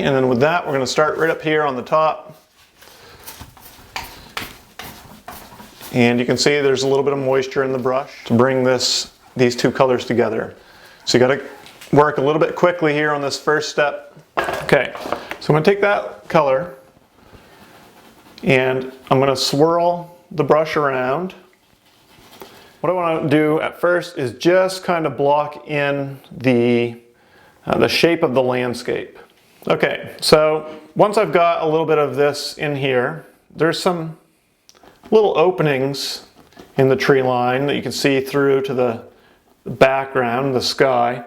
and then with that, we're going to start right up here on the top. And you can see there's a little bit of moisture in the brush to bring these two colors together. So you got to work a little bit quickly here on this first step. Okay, so I'm going to take that color and I'm going to swirl the brush around. What I want to do at first is just kind of block in the shape of the landscape. Okay, so once I've got a little bit of this in here, there's some little openings in the tree line that you can see through to the background, the sky.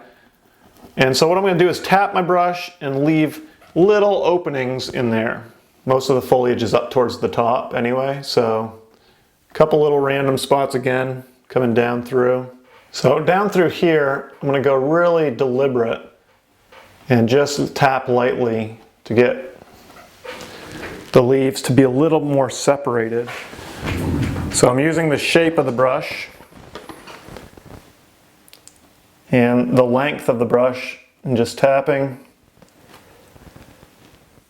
And so what I'm going to do is tap my brush and leave little openings in there. Most of the foliage is up towards the top anyway, so a couple little random spots again coming down through. So down through here, I'm going to go really deliberate and just tap lightly to get the leaves to be a little more separated. So I'm using the shape of the brush and the length of the brush and just tapping.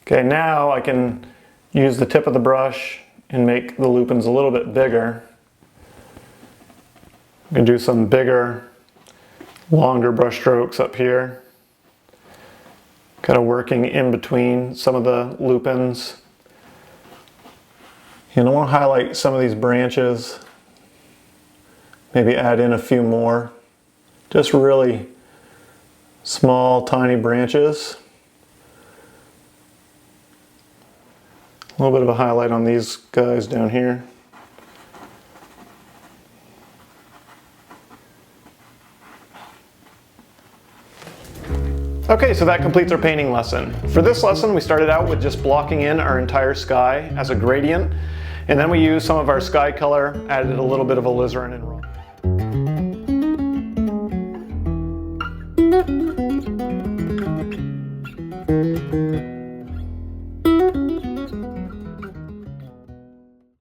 Okay, now I can use the tip of the brush and make the lupins a little bit bigger. I'm going to do some bigger, longer brush strokes up here. Kind of working in between some of the lupins. And I want to highlight some of these branches, maybe add in a few more. Just really small, tiny branches. A little bit of a highlight on these guys down here. Okay, so that completes our painting lesson. For this lesson, we started out with just blocking in our entire sky as a gradient. And then we used some of our sky color, added a little bit of alizarin and raw.